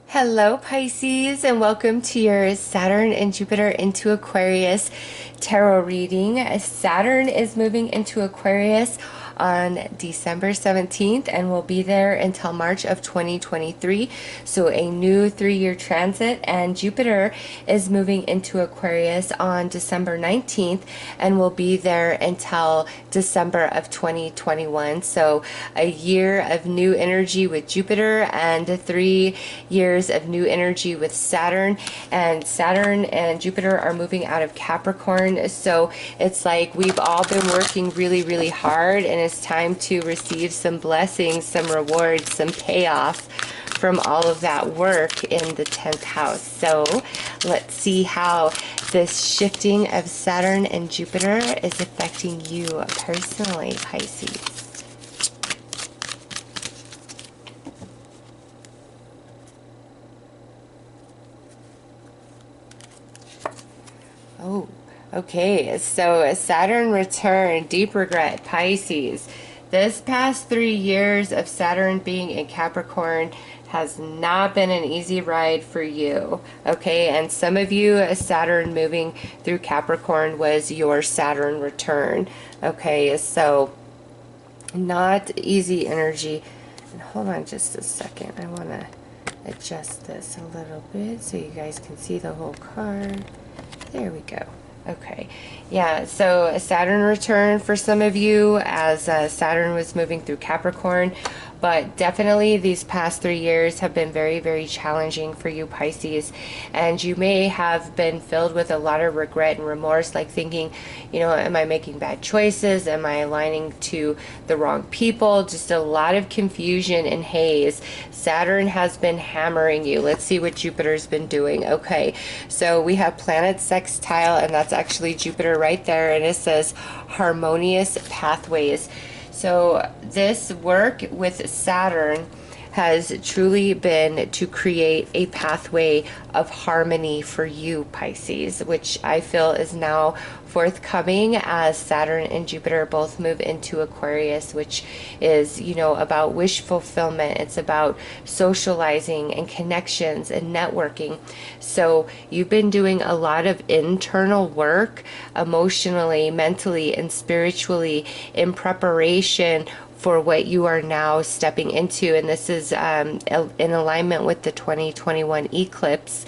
Hello, Pisces, and welcome to your Saturn and Jupiter into Aquarius tarot reading. Saturn is moving into Aquarius on December 17th and will be there until March of 2023. So a new 3-year transit, and Jupiter is moving into Aquarius on December 19th and will be there until December of 2021. So a year of new energy with Jupiter and 3 years of new energy with Saturn. And Saturn and Jupiter are moving out of Capricorn. So it's like we've all been working really, really hard, and it's time to receive some blessings, some rewards, some payoff from all of that work in the 10th house. So let's see how this shifting of Saturn and Jupiter is affecting you personally, Pisces. Oh, okay. So Saturn return, deep regret, Pisces. This past 3 years of Saturn being in Capricorn has not been an easy ride for you. Okay, and some of you, Saturn moving through Capricorn was your Saturn return. Okay, so not easy energy. And hold on just a second. I want to adjust this a little bit so you guys can see the whole card. There we go. Okay. Yeah, so a Saturn return for some of you as Saturn was moving through Capricorn. But definitely these past 3 years have been very, very challenging for you, Pisces. And you may have been filled with a lot of regret and remorse, like thinking, you know, am I making bad choices? Am I aligning to the wrong people? Just a lot of confusion and haze. Saturn has been hammering you. Let's see what Jupiter's been doing. Okay, so we have planet sextile, and that's actually Jupiter right there, and it says harmonious pathways. So this work with Saturn has truly been to create a pathway of harmony for you, Pisces, which I feel is now forthcoming as Saturn and Jupiter both move into Aquarius, which is, you know, about wish fulfillment. It's about socializing and connections and networking. So you've been doing a lot of internal work emotionally, mentally, and spiritually in preparation for what you are now stepping into. And this is in alignment with the 2021 eclipse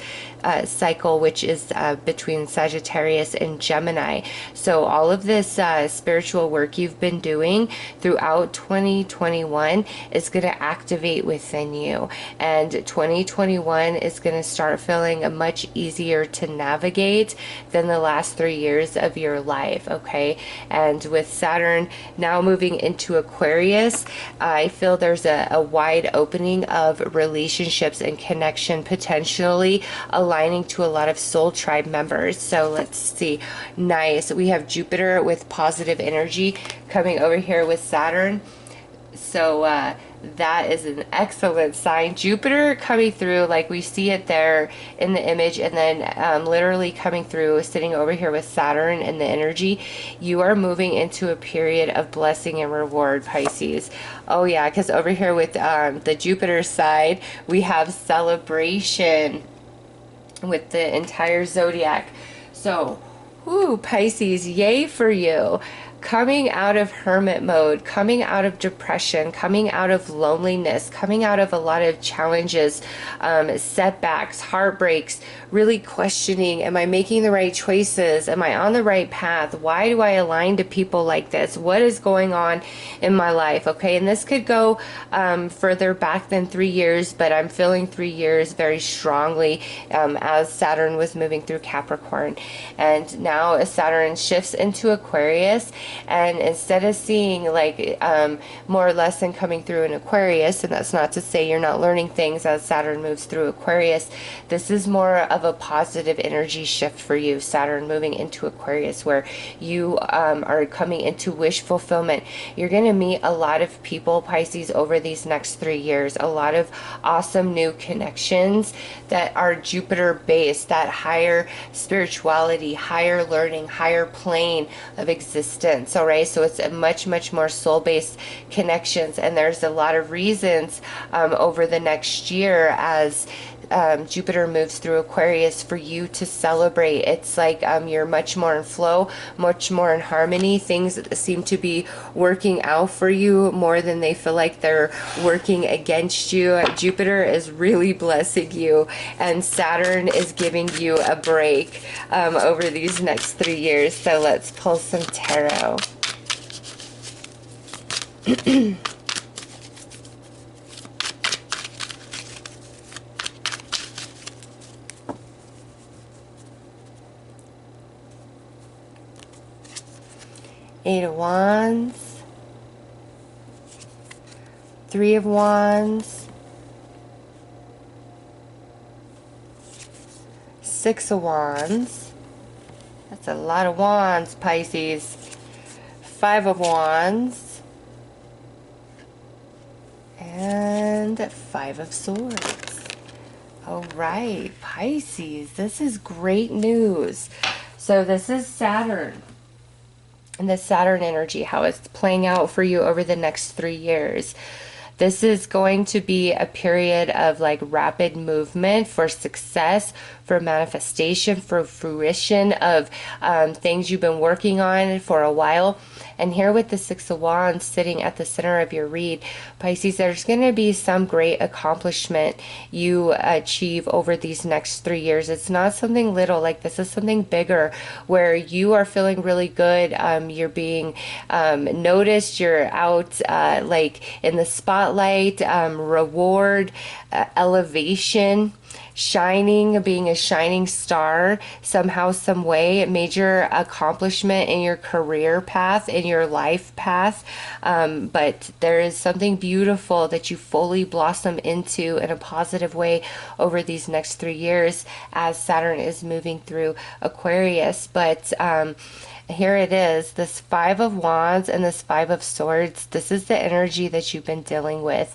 cycle, which is between Sagittarius and Gemini. So all of this spiritual work you've been doing throughout 2021 is going to activate within you, and 2021 is going to start feeling much easier to navigate than the last 3 years of your life. Okay, and with Saturn now moving into Aquarius, I feel there's a wide opening of relationships and connection, potentially aligning to a lot of soul tribe members. So let's see. Nice. We have Jupiter with positive energy coming over here with Saturn. So that is an excellent sign. Jupiter coming through, like we see it there in the image, and then literally coming through, sitting over here with Saturn and the energy. You are moving into a period of blessing and reward, Pisces. Oh yeah, because over here with the Jupiter side, we have celebration with the entire zodiac. So, ooh, Pisces, yay for you. Coming out of hermit mode, coming out of depression, coming out of loneliness, coming out of a lot of challenges, setbacks, heartbreaks, really questioning, am I making the right choices? Am I on the right path? Why do I align to people like this? What is going on in my life? Okay, and this could go further back than 3 years, but I'm feeling 3 years very strongly as Saturn was moving through Capricorn. And now Saturn shifts into Aquarius, and instead of seeing like more lesson coming through in Aquarius, and that's not to say you're not learning things as Saturn moves through Aquarius, this is more of a positive energy shift for you, Saturn moving into Aquarius, where you are coming into wish fulfillment. You're going to meet a lot of people, Pisces, over these next 3 years, a lot of awesome new connections that are Jupiter based, that higher spirituality, higher learning, higher plane of existence. sense, all right? So it's a much more soul-based connections, and there's a lot of reasons over the next year as Jupiter moves through Aquarius for you to celebrate. It's like you're much more in flow, much more in harmony. Things seem to be working out for you more than they feel like they're working against you. Jupiter is really blessing you, and Saturn is giving you a break over these next 3 years. So let's pull some tarot. 8 of Wands, 3 of Wands, 6 of Wands. That's a lot of wands, Pisces. 5 of Wands, and 5 of Swords. All right, Pisces, this is great news. So this is Saturn. And the Saturn energy, how it's playing out for you over the next 3 years. This is going to be a period of like rapid movement for success, for manifestation, for fruition of things you've been working on for a while. And here with the 6 of Wands sitting at the center of your read, Pisces, there's going to be some great accomplishment you achieve over these next 3 years. It's not something little, like this is something bigger where you are feeling really good. You're being noticed, you're out like in the spotlight, reward, elevation, shining, being a shining star somehow, some way, a major accomplishment in your career path, in your life path. But there is something beautiful that you fully blossom into in a positive way over these next 3 years as Saturn is moving through Aquarius. But here it is, this 5 of Wands and this 5 of Swords. This is the energy that you've been dealing with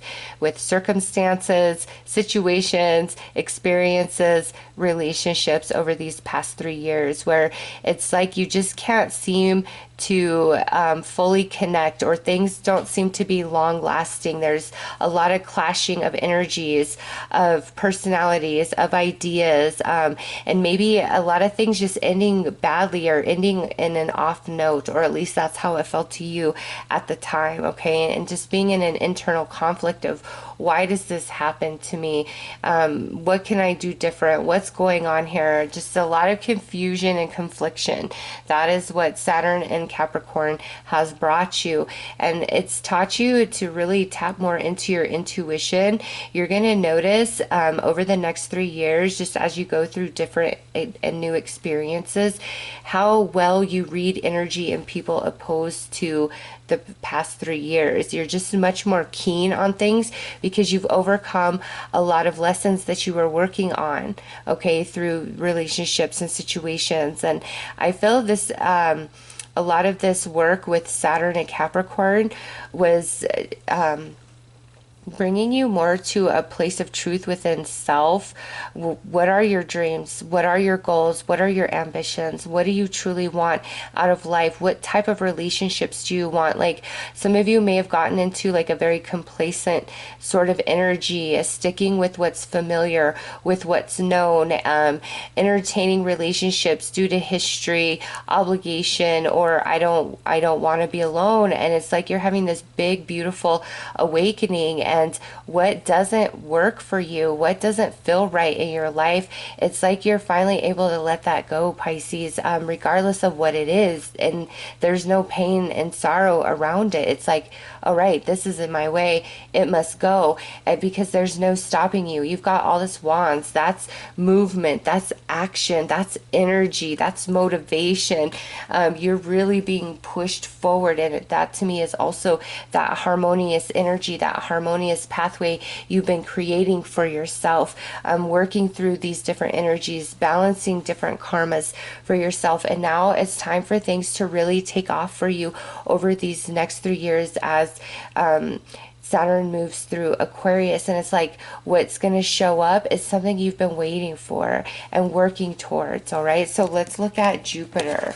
circumstances, situations, experiences, relationships over these past 3 years, where it's like you just can't seem to fully connect, or things don't seem to be long lasting. There's a lot of clashing of energies, of personalities, of ideas, and maybe a lot of things just ending badly or ending in an off note, or at least that's how it felt to you at the time, okay? And just being in an internal conflict of, why does this happen to me? What can I do different? What's going on here? Just a lot of confusion and confliction. That is what Saturn and Capricorn has brought you. And it's taught you to really tap more into your intuition. You're going to notice over the next 3 years, just as you go through different and new experiences, how well you read energy in people opposed to the past 3 years. You're just much more keen on things because you've overcome a lot of lessons that you were working on, okay, through relationships and situations. And I feel this, a lot of this work with Saturn and Capricorn was bringing you more to a place of truth within self. What are your dreams? What are your goals? What are your ambitions? What do you truly want out of life? What type of relationships do you want? Like, some of you may have gotten into like a very complacent sort of energy, sticking with what's familiar, with what's known, entertaining relationships due to history, obligation, or I don't want to be alone. And it's like you're having this big, beautiful awakening. And what doesn't work for you, what doesn't feel right in your life, it's like you're finally able to let that go, Pisces, regardless of what it is. And there's no pain and sorrow around it. It's like, all right, this is in my way, it must go, because there's no stopping you. You've got all this wands. That's movement, that's action, that's energy, that's motivation. You're really being pushed forward, and that to me is also that harmonious energy, that harmonious pathway you've been creating for yourself, working through these different energies, balancing different karmas for yourself. And now it's time for things to really take off for you over these next 3 years as Saturn moves through Aquarius. And it's like what's going to show up is something you've been waiting for and working towards. All right, so let's look at Jupiter.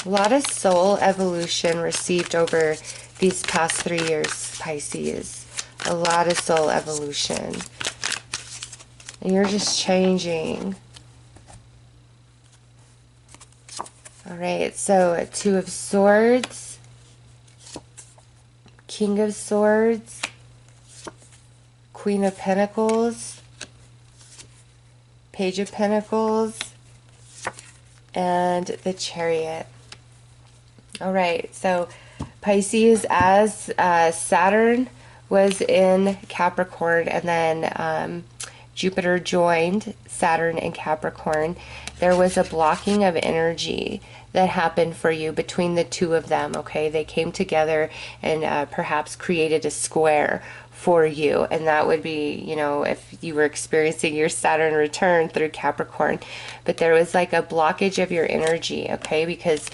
A lot of soul evolution received over these past 3 years, Pisces. A lot of soul evolution. And you're just changing. All right, so Two of Swords, King of Swords, Queen of Pentacles, Page of Pentacles, and the Chariot. All right, so Pisces, as Saturn was in Capricorn, and then Jupiter joined Saturn in Capricorn, there was a blocking of energy that happened for you between the two of them, okay? They came together and perhaps created a square for you, and that would be, you know, if you were experiencing your Saturn return through Capricorn. But there was like a blockage of your energy, okay? Because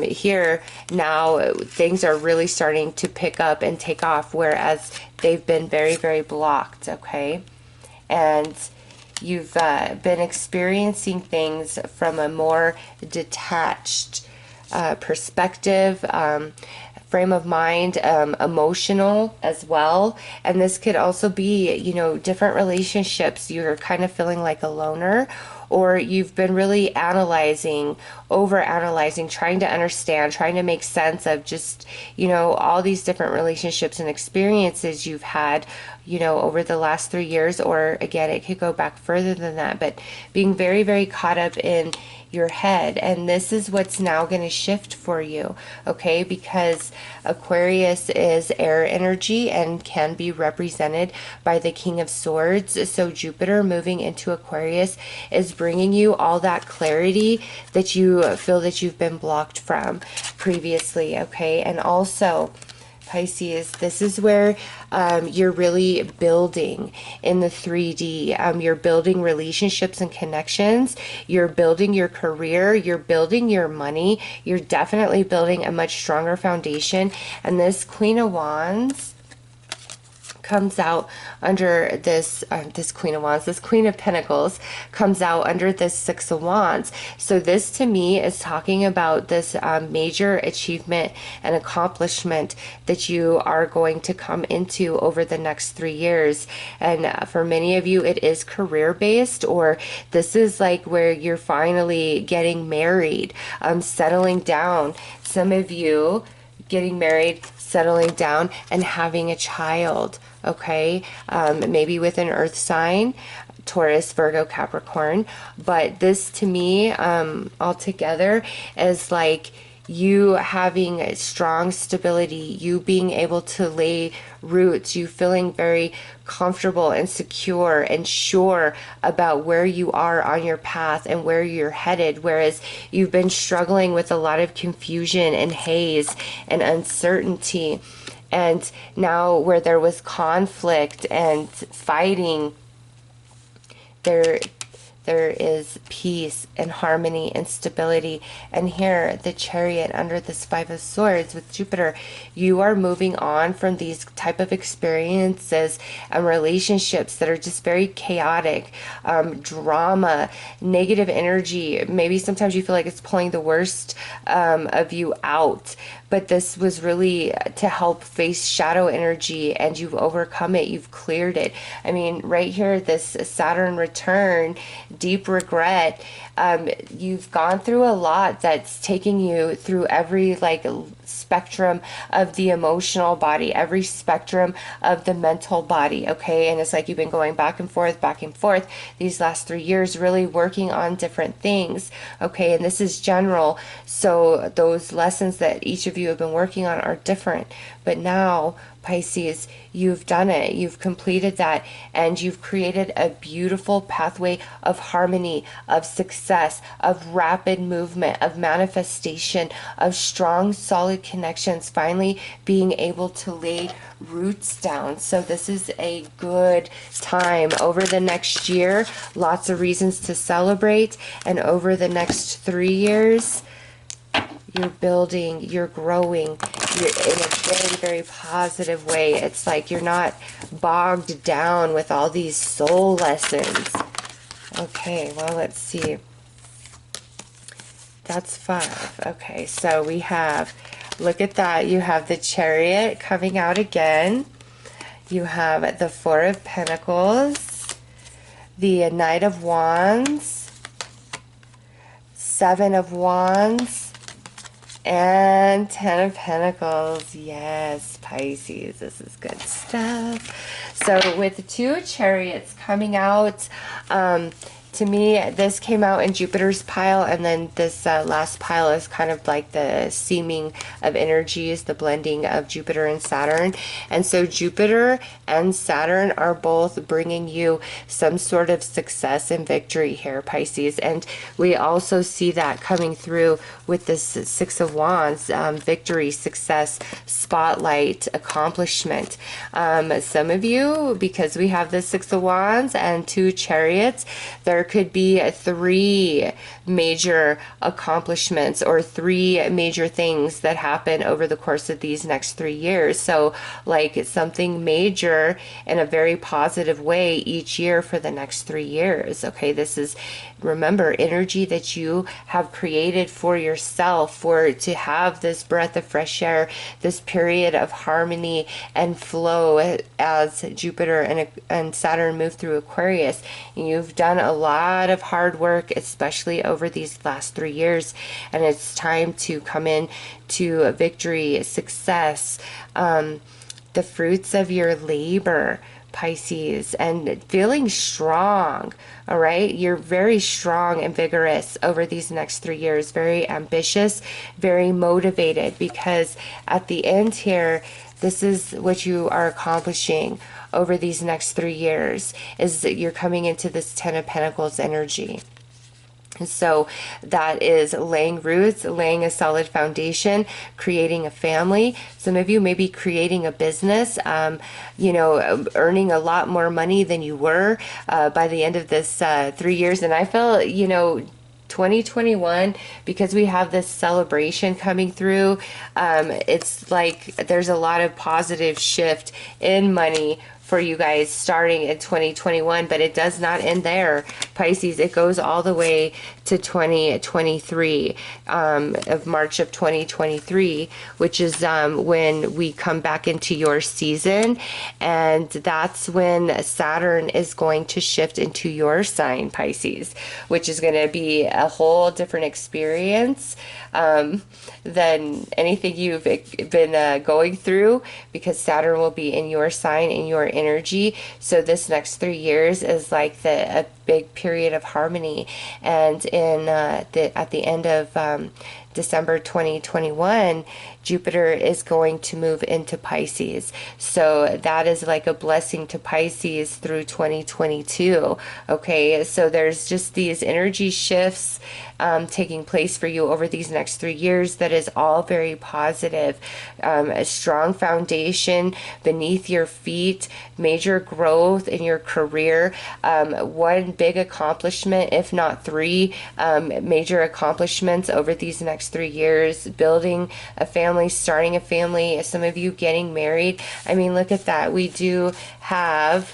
here now things are really starting to pick up and take off, whereas they've been very, very blocked, okay? And you've been experiencing things from a more detached perspective, frame of mind, emotional as well. And this could also be, you know, different relationships. You're kind of feeling like a loner, or you've been really analyzing, over analyzing, trying to understand, trying to make sense of just, you know, all these different relationships and experiences you've had, you know, over the last 3 years, or again, it could go back further than that, but being very, very caught up in your head. And this is what's now going to shift for you, okay? Because Aquarius is air energy and can be represented by the King of Swords. So Jupiter moving into Aquarius is bringing you all that clarity that you feel that you've been blocked from previously, okay? And also, Pisces, this is where you're really building in the 3D. You're building relationships and connections. You're building your career. You're building your money. You're definitely building a much stronger foundation. And this Queen of Wands comes out under this Queen of Wands, this Queen of Pentacles comes out under this Six of Wands. So this to me is talking about this major achievement and accomplishment that you are going to come into over the next 3 years. And for many of you, it is career based, or this is like where you're finally getting married, settling down. Some of you getting married, settling down, and having a child, okay? Maybe with an earth sign, Taurus, Virgo, Capricorn. But this to me, altogether, is like you having a strong stability, you being able to lay roots, you feeling very comfortable and secure and sure about where you are on your path and where you're headed, whereas you've been struggling with a lot of confusion and haze and uncertainty. And now where there was conflict and fighting, there is peace and harmony and stability. And here, the Chariot under this Five of Swords with Jupiter, you are moving on from these type of experiences and relationships that are just very chaotic, drama, negative energy. Maybe sometimes you feel like it's pulling the worst of you out. But this was really to help face shadow energy, and you've overcome it. You've cleared it. I mean, right here, this Saturn return, deep regret. You've gone through a lot that's taking you through every like spectrum of the emotional body, every spectrum of the mental body, okay? And it's like you've been going back and forth these last 3 years, really working on different things, okay? And this is general, so those lessons that each of you have been working on are different. But now, Pisces, you've done it. You've completed that, and you've created a beautiful pathway of harmony, of success, of rapid movement, of manifestation, of strong, solid connections, finally being able to lay roots down. So this is a good time. Over the next year, lots of reasons to celebrate, and over the next 3 years, you're building, you're growing, you're in a very, very positive way. It's like you're not bogged down with all these soul lessons. Okay, well, let's see. That's 5. Okay, so we have, look at that. You have the Chariot coming out again. You have the 4 of Pentacles, the Knight of Wands, 7 of Wands, and 10 of Pentacles. Yes, Pisces, this is good stuff. So with the 2 Chariots coming out, to me, this came out in Jupiter's pile, and then this last pile is kind of like the seaming of energies, the blending of Jupiter and Saturn. And so Jupiter and Saturn are both bringing you some sort of success and victory here, Pisces. And we also see that coming through with this 6 of Wands, victory, success, spotlight, accomplishment. Some of you, because we have the 6 of Wands and 2 Chariots, there could be 3 major accomplishments or 3 major things that happen over the course of these next 3 years. So like something major in a very positive way each year for the next 3 years. Okay, this is, remember, energy that you have created for yourself, for to have this breath of fresh air, this period of harmony and flow as Jupiter and Saturn move through Aquarius. And you've done a lot of hard work, especially over these last 3 years, and it's time to come in to victory, success, the fruits of your labor, Pisces, and feeling strong. All right, you're very strong and vigorous over these next 3 years, very ambitious, very motivated, because at the end here, this is what you are accomplishing over these next 3 years, is that you're coming into this 10 of Pentacles energy. So that is laying roots, laying a solid foundation, creating a family. Some of you may be creating a business, you know, earning a lot more money than you were by the end of this 3 years. And I feel, you know, 2021, because we have this celebration coming through, it's like there's a lot of positive shift in money for you guys starting in 2021, but it does not end there, Pisces. It goes all the way to 2023, of March of 2023, which is when we come back into your season, and that's when Saturn is going to shift into your sign, Pisces, which is going to be a whole different experience than anything you've been going through, because Saturn will be in your sign, in your energy. So this next 3 years is like a big period of harmony. And in at the end of December 2021, Jupiter is going to move into Pisces. So that is like a blessing to Pisces through 2022. Okay, so there's just these energy shifts taking place for you over these next 3 years that is all very positive. A strong foundation beneath your feet, major growth in your career, one big accomplishment, if not 3 major accomplishments over these next 3 years, building a family, starting a family, some of you getting married. I mean, look at that. We do have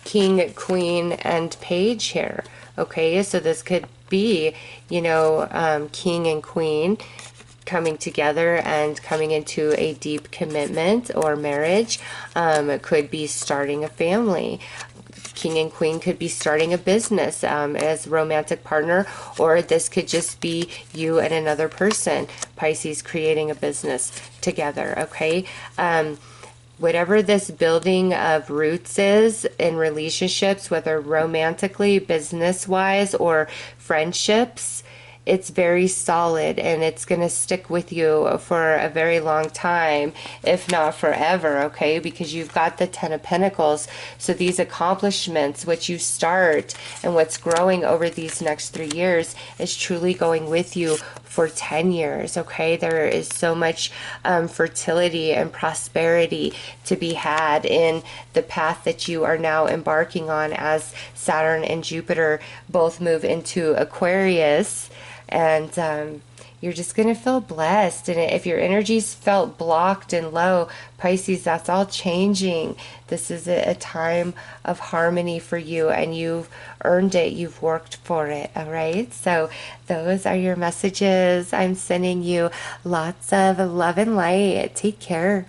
King, Queen, and Page here. Okay, so this could be, you know, King and Queen coming together and coming into a deep commitment or marriage. It could be starting a family. King and Queen could be starting a business as a romantic partner, or this could just be you and another person, Pisces, creating a business together. Okay, whatever this building of roots is in relationships, whether romantically, business-wise, or friendships, it's very solid, and it's going to stick with you for a very long time, if not forever, okay? Because you've got the 10 of Pentacles. So these accomplishments, what you start and what's growing over these next 3 years, is truly going with you for 10 years, okay? There is so much fertility and prosperity to be had in the path that you are now embarking on as Saturn and Jupiter both move into Aquarius. And you're just going to feel blessed. And if your energies felt blocked and low, Pisces, that's all changing. This is a time of harmony for you, and you've earned it. You've worked for it. All right. So those are your messages. I'm sending you lots of love and light. Take care.